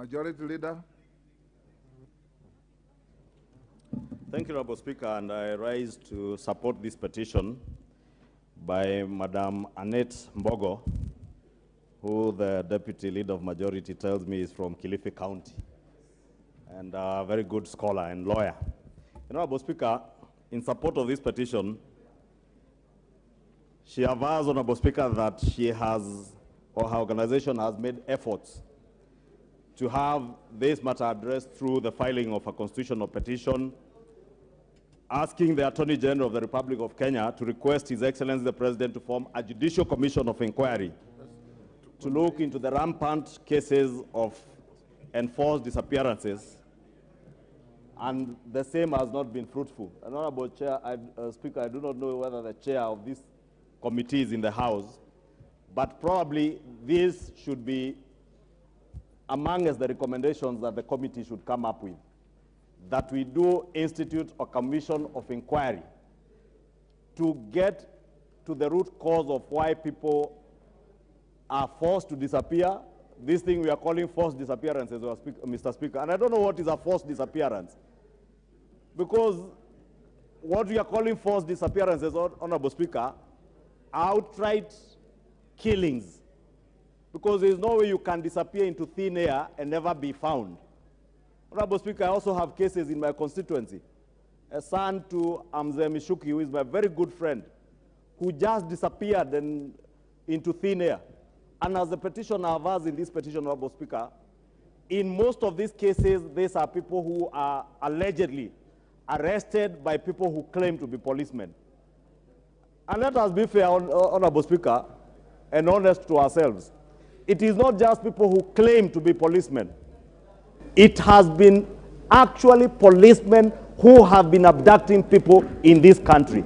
Majority Leader. Thank you, Honorable Speaker, and I rise to support this petition by Madam Annette Mbogo, who the Deputy Leader of Majority tells me is from Kilifi County, and a very good scholar and lawyer. Honorable Speaker, in support of this petition, she avers, Honorable Speaker, that she has, or her organization has made efforts to have this matter addressed through the filing of a constitutional petition asking the Attorney General of the Republic of Kenya to request His Excellency the President to form a judicial commission of inquiry to look into the rampant cases of enforced disappearances, and the same has not been fruitful. Honorable Speaker, I do not know whether the chair of this committee is in the House, but probably this should be among the recommendations that the committee should come up with, that we do institute a commission of inquiry to get to the root cause of why people are forced to disappear. This thing we are calling forced disappearances, Mr. Speaker. And I don't know what is a forced disappearance, because what we are calling forced disappearances, Honorable Speaker, are outright killings, because there is no way you can disappear into thin air and never be found. Honorable Speaker, I also have cases in my constituency. A son to Mzee Mishuki, who is my very good friend, who just disappeared into thin air. And as the petitioner avers in this petition, Honorable Speaker, in most of these cases, these are people who are allegedly arrested by people who claim to be policemen. And let us be fair, Honorable Speaker, and honest to ourselves. It is not just people who claim to be policemen. It has been actually policemen who have been abducting people in this country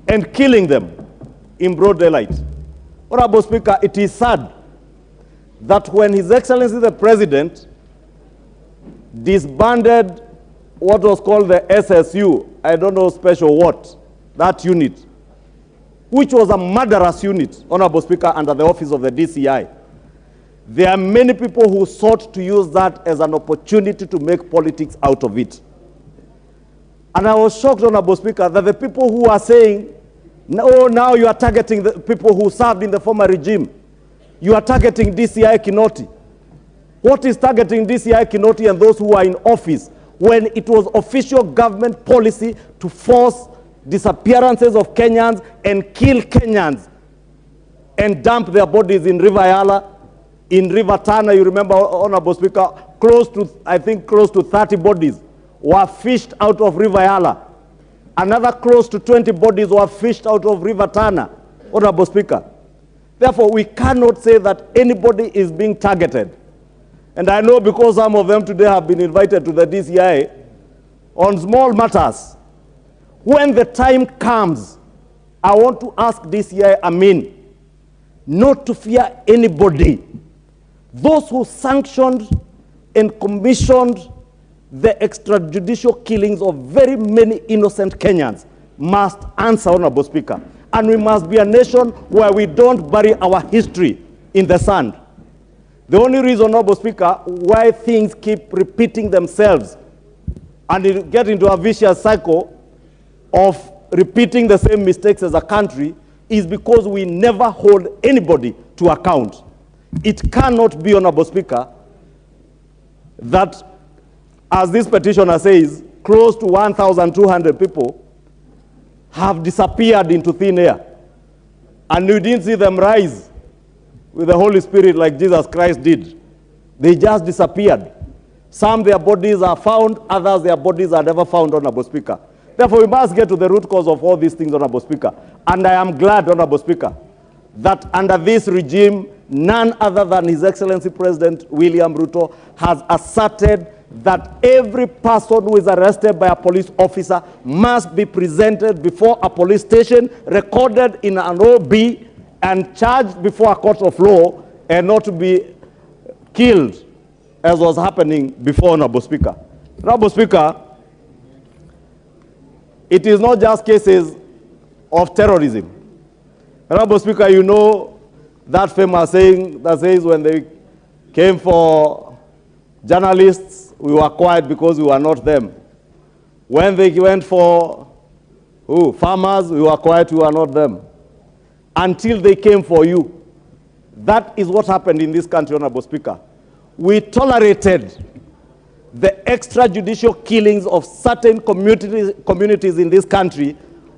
and killing them in broad daylight. Honorable Speaker, it is sad that when His Excellency the President disbanded what was called the SSU, I don't know special what, that unit, which was a murderous unit, Honorable Speaker, under the office of the DCI. There are many people who sought to use that as an opportunity to make politics out of it. And I was shocked, Honorable Speaker, that the people who are saying, no, now you are targeting the people who served in the former regime. You are targeting DCI Kinoti. What is targeting DCI Kinoti and those who are in office when it was official government policy to force disappearances of Kenyans and kill Kenyans and dump their bodies in River Yala, in River Tana? You remember, Honorable Speaker, I think close to 30 bodies were fished out of River Yala. Another close to 20 bodies were fished out of River Tana, Honorable Speaker. Therefore, we cannot say that anybody is being targeted. And I know because some of them today have been invited to the DCI on small matters. When the time comes, I want to ask DCI Amin not to fear anybody. Those who sanctioned and commissioned the extrajudicial killings of very any innocent Kenyans must answer, Honorable Speaker. And we must be a nation where we don't bury our history in the sand. The only reason, Honorable Speaker, why things keep repeating themselves and it get into a vicious cycle of repeating the same mistakes as a country is because we never hold anybody to account. It cannot be, Honorable Speaker, that, as this petitioner says, close to 1,200 people have disappeared into thin air, and you didn't see them rise with the Holy Spirit like Jesus Christ did. They just disappeared. Some, their bodies are found, others, their bodies are never found, Honorable Speaker. Therefore, we must get to the root cause of all these things, Honorable Speaker. And I am glad, Honorable Speaker, that under this regime, none other than His Excellency President William Ruto has asserted that every person who is arrested by a police officer must be presented before a police station, recorded in an OB, and charged before a court of law, and not to be killed, as was happening before, Honorable Speaker. Honorable Speaker, it is not just cases of terrorism. Honorable Speaker, you know that famous saying that says when they came for Journalists, we were quiet because we were not them. When they went for farmers, we were quiet, we were not them. Until they came for you. That is what happened in this country, Honorable Speaker. We tolerated the extrajudicial killings of certain communities in this country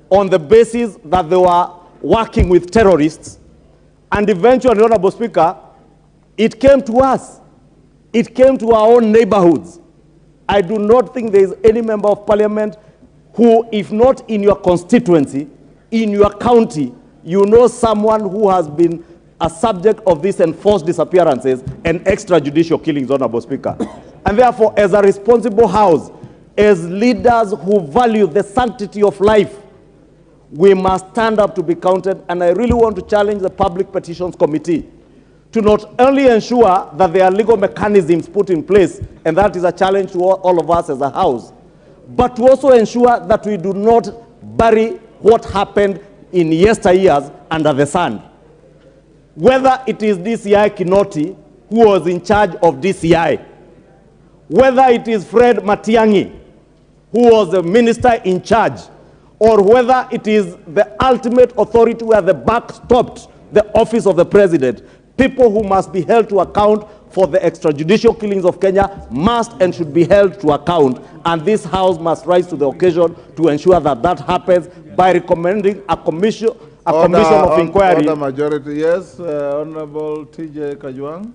on the basis that they were working with terrorists. And eventually, Honorable Speaker, it came to us. It came to our own neighborhoods. I do not think there is any member of parliament who, if not in your constituency, in your county, you know someone who has been a subject of these enforced disappearances and extrajudicial killings, Honorable Speaker. And therefore, as a responsible house, as leaders who value the sanctity of life, we must stand up to be counted. And I really want to challenge the Public Petitions Committee to not only ensure that there are legal mechanisms put in place, and that is a challenge to all of us as a house, but to also ensure that we do not bury what happened in yesteryears under the sand. Whether it is DCI Kinoti, who was in charge of DCI, whether it is Fred Matiang'i, who was the minister in charge, or whether it is the ultimate authority where the buck stopped the office of the president, people who must be held to account for the extrajudicial killings of Kenya must and should be held to account. And this House must rise to the occasion to ensure that that happens by recommending a commission of inquiry. Order majority, yes. Honorable TJ Kajwang.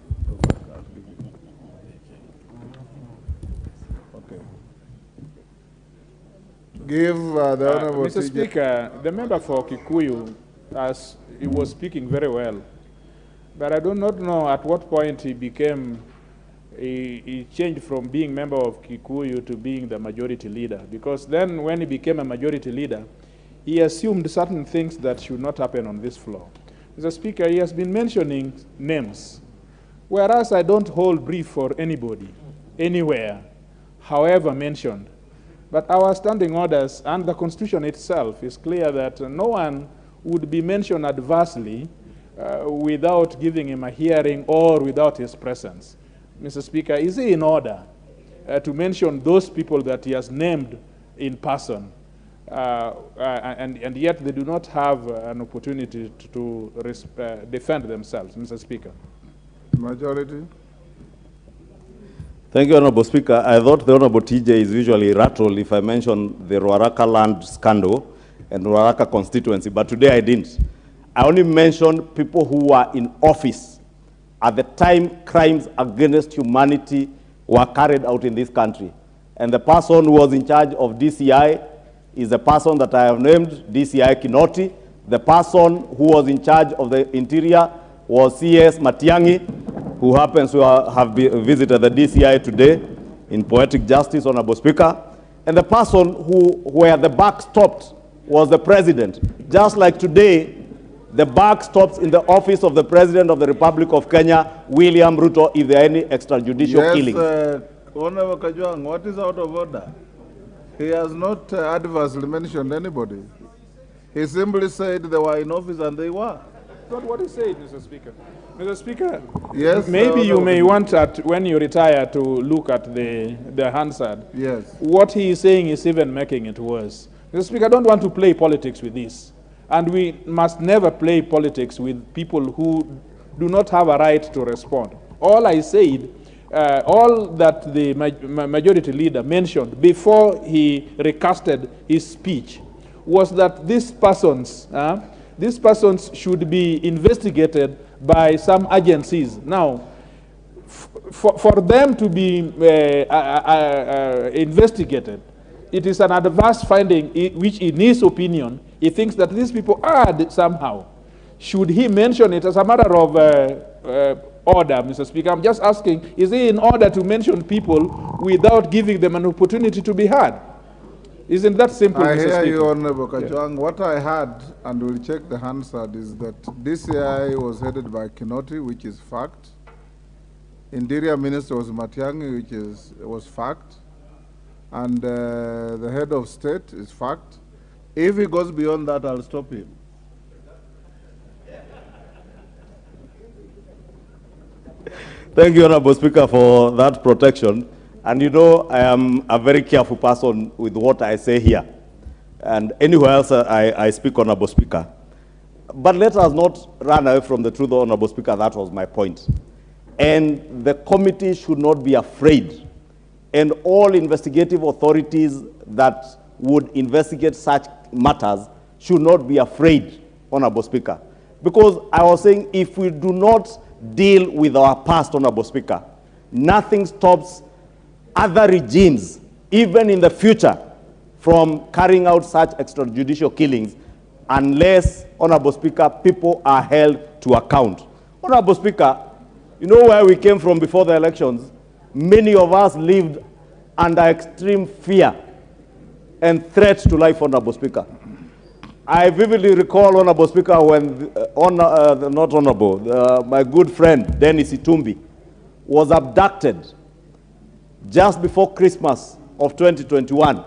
Okay. Give the Honorable Mr. TJ. Speaker, the member for Kikuyu, as he was speaking very well, but I do not know at what point he became, he changed from being member of Kikuyu to being the majority leader. Because then when he became a majority leader, he assumed certain things that should not happen on this floor. Mr. Speaker, he has been mentioning names, whereas I don't hold brief for anybody, anywhere, however mentioned. But our standing orders and the Constitution itself is clear that no one would be mentioned adversely without giving him a hearing or without his presence. Mr. Speaker, is it in order to mention those people that he has named in person, and yet they do not have an opportunity to defend themselves, Mr. Speaker? Majority. Thank you, Honorable Speaker. I thought the Honorable TJ is usually rattled if I mention the Ruaraka land scandal and Ruaraka constituency, but today I didn't. I only mentioned people who were in office at the time crimes against humanity were carried out in this country. And the person who was in charge of DCI is the person that I have named, DCI Kinoti. The person who was in charge of the interior was CS Matiang'i, who happens to have visited the DCI today in poetic justice, Honorable Speaker. And the person where the buck stopped was the president. Just like today, the buck stops in the office of the President of the Republic of Kenya, William Ruto, if there are any extrajudicial killings. Honorable Kajwang, what is out of order? He has not adversely mentioned anybody. He simply said they were in office and they were. Not what he said, Mr. Speaker. Mr. Speaker, yes, maybe you may want, when you retire, to look at the Hansard. Yes. What he is saying is even making it worse. Mr. Speaker, I don't want to play politics with this. And we must never play politics with people who do not have a right to respond. All I said, all that the majority leader mentioned before he recasted his speech was that these persons should be investigated by some agencies. Now, for them to be investigated, it is an adverse finding which, in his opinion, he thinks that these people are somehow. Should he mention it as a matter of order, Mr. Speaker? I'm just asking, is it in order to mention people without giving them an opportunity to be heard? Isn't that simple, Mr. Speaker? I hear you, Honorable Kajwang. Yeah. What I heard, and we'll check the Hansard, is that DCI was headed by Kinoti, which is fact. Interior Minister was Matiang'i, which was fact. And the head of state is fact. If he goes beyond that, I'll stop him. Thank you, Honorable Speaker, for that protection. And you know, I am a very careful person with what I say here. And anywhere else I speak, Honorable Speaker. But let us not run away from the truth, Honorable Speaker. That was my point. And the committee should not be afraid. And all investigative authorities that would investigate such matters should not be afraid, Honorable Speaker. Because I was saying, if we do not deal with our past, Honorable Speaker, nothing stops other regimes, even in the future, from carrying out such extrajudicial killings, unless, Honorable Speaker, people are held to account. Honorable Speaker, you know where we came from before the elections? Many of us lived under extreme fear and threats to life, Honorable Speaker. I vividly recall, Honorable Speaker, when, not Honorable, my good friend, Dennis Itumbi, was abducted just before Christmas of 2021.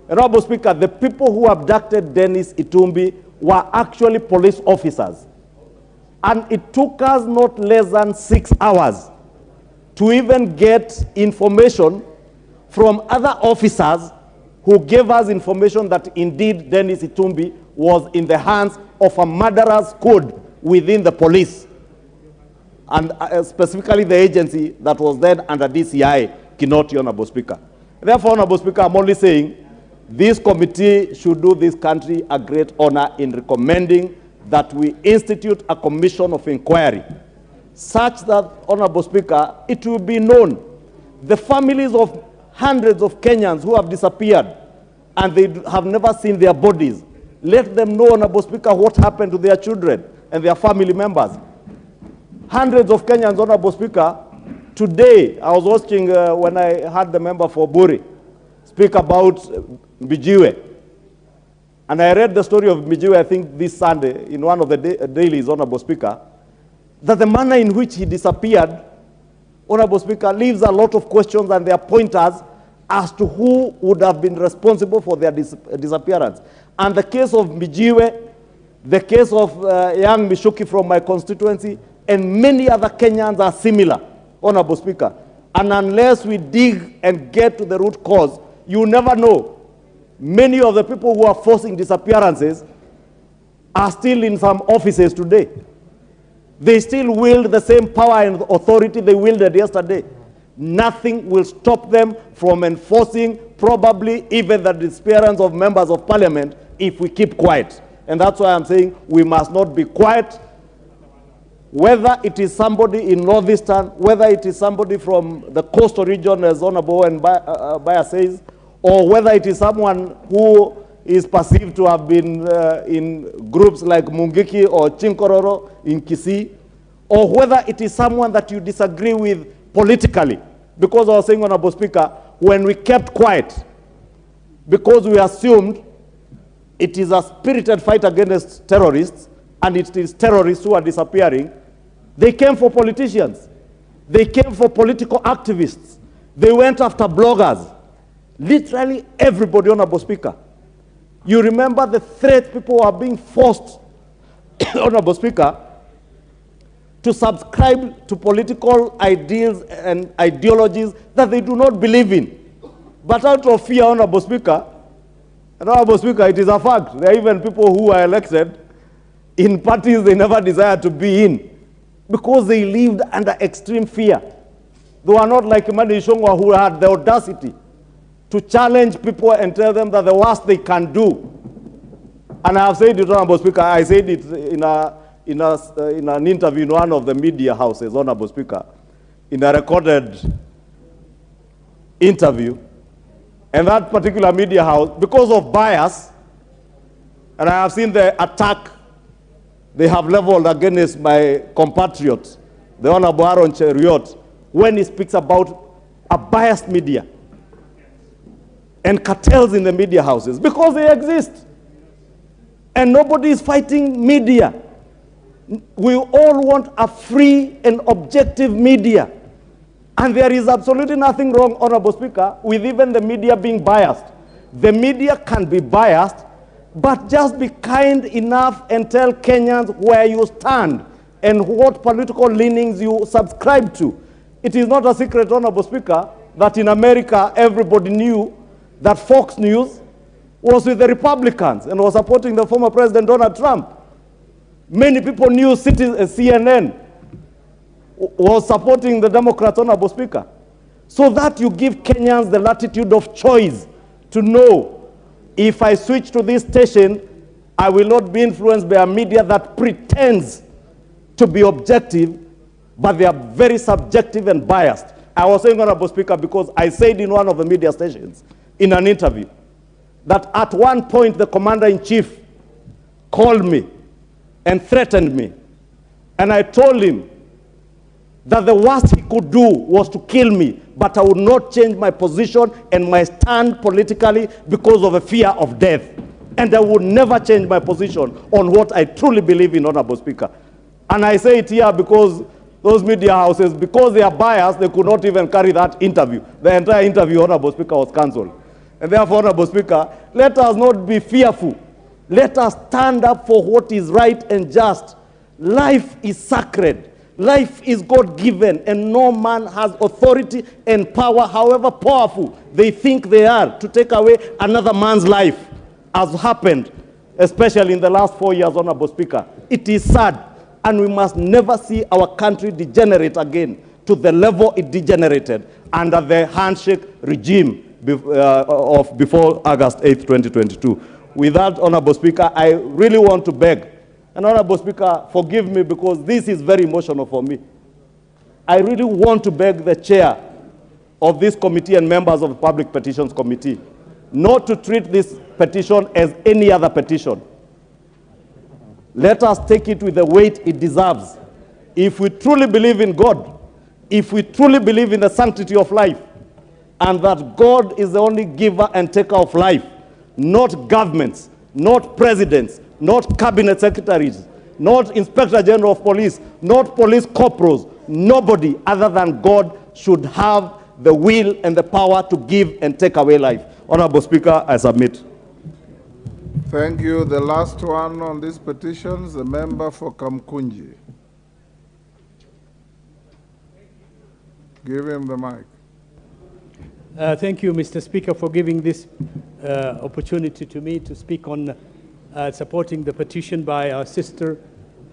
Honorable Speaker, the people who abducted Dennis Itumbi were actually police officers. And it took us not less than 6 hours to even get information from other officers who gave us information that indeed Dennis Itumbi was in the hands of a murderer's code within the police, and specifically the agency that was then under DCI, Kinoti, Honorable Speaker. Therefore, Honorable Speaker, I'm only saying this committee should do this country a great honor in recommending that we institute a commission of inquiry such that, Honorable Speaker, it will be known the families of hundreds of Kenyans who have disappeared and they have never seen their bodies. Let them know, Honorable Speaker, what happened to their children and their family members. Hundreds of Kenyans, Honorable Speaker. Today, I was watching when I had the member for Buri speak about Mbijiwe. And I read the story of Mbijiwe, I think, this Sunday in one of the dailies, Honorable Speaker, that the manner in which he disappeared, Honorable Speaker, leaves a lot of questions and there are pointers as to who would have been responsible for their disappearance. And the case of Mbijiwe, the case of young Mishuki from my constituency, and many other Kenyans are similar, Honorable Speaker. And unless we dig and get to the root cause, you never know. Many of the people who are forcing disappearances are still in some offices today. They still wield the same power and authority they wielded yesterday. Nothing will stop them from enforcing probably even the disappearance of members of parliament if we keep quiet. And that's why I'm saying we must not be quiet. Whether it is somebody in Northeastern, whether it is somebody from the coastal region, as Honorable and Baya says, or whether it is someone who is perceived to have been in groups like Mungiki or Chinkororo in Kisii, or whether it is someone that you disagree with politically. Because I was saying, Honorable Speaker, when we kept quiet, because we assumed it is a spirited fight against terrorists, and it is terrorists who are disappearing, they came for politicians. They came for political activists. They went after bloggers. Literally everybody, Honorable Speaker. You remember the threat people are being forced, Honorable Speaker, to subscribe to political ideals and ideologies that they do not believe in. But out of fear, Honorable Speaker, it is a fact. There are even people who are elected in parties they never desired to be in because they lived under extreme fear. They were not like Kimani Ichungwah, who had the audacity to challenge people and tell them that the worst they can do. And I have said it, Honorable Speaker, I said it in an interview in one of the media houses, Honorable Speaker, in a recorded interview. And that particular media house, because of bias, and I have seen the attack they have leveled against my compatriot, the Honorable Aaron Cheriot, when he speaks about a biased media and cartels in the media houses, because they exist. And nobody is fighting media. We all want a free and objective media. And there is absolutely nothing wrong, Honorable Speaker, with even the media being biased. The media can be biased, but just be kind enough and tell Kenyans where you stand and what political leanings you subscribe to. It is not a secret, Honorable Speaker, that in America everybody knew that Fox News was with the Republicans and was supporting the former President Donald Trump. Many people knew CNN was supporting the Democrats, Honorable Speaker. So that you give Kenyans the latitude of choice to know, if I switch to this station, I will not be influenced by a media that pretends to be objective, but they are very subjective and biased. I was saying, Honorable Speaker, because I said in one of the media stations in an interview that at one point the commander-in-chief called me and threatened me. And I told him that the worst he could do was to kill me, but I would not change my position and my stand politically because of a fear of death. And I would never change my position on what I truly believe in, Honorable Speaker. And I say it here because those media houses, because they are biased, they could not even carry that interview. The entire interview, Honorable Speaker, was cancelled. And therefore, Honorable Speaker, let us not be fearful. Let us stand up for what is right and just. Life is sacred. Life is God-given, and no man has authority and power, however powerful they think they are, to take away another man's life, as happened, especially in the last 4 years, Honorable Speaker. It is sad, and we must never see our country degenerate again to the level it degenerated under the handshake regime of before August 8, 2022. With that, Honorable Speaker, I really want to beg, and Honorable Speaker, forgive me because this is very emotional for me. I really want to beg the chair of this committee and members of the Public Petitions Committee not to treat this petition as any other petition. Let us take it with the weight it deserves. If we truly believe in God, if we truly believe in the sanctity of life, and that God is the only giver and taker of life, not governments, not presidents, not cabinet secretaries, not Inspector General of Police, not police corporals, nobody other than God should have the will and the power to give and take away life. Honorable Speaker, I submit. Thank you. The last one on these petitions, the member for Kamkunji. Give him the mic. Thank you, Mr. Speaker, for giving this opportunity to me to speak on supporting the petition by our sister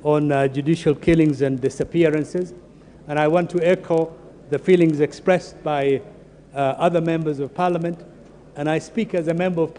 on judicial killings and disappearances. And I want to echo the feelings expressed by other members of Parliament. And I speak as a member of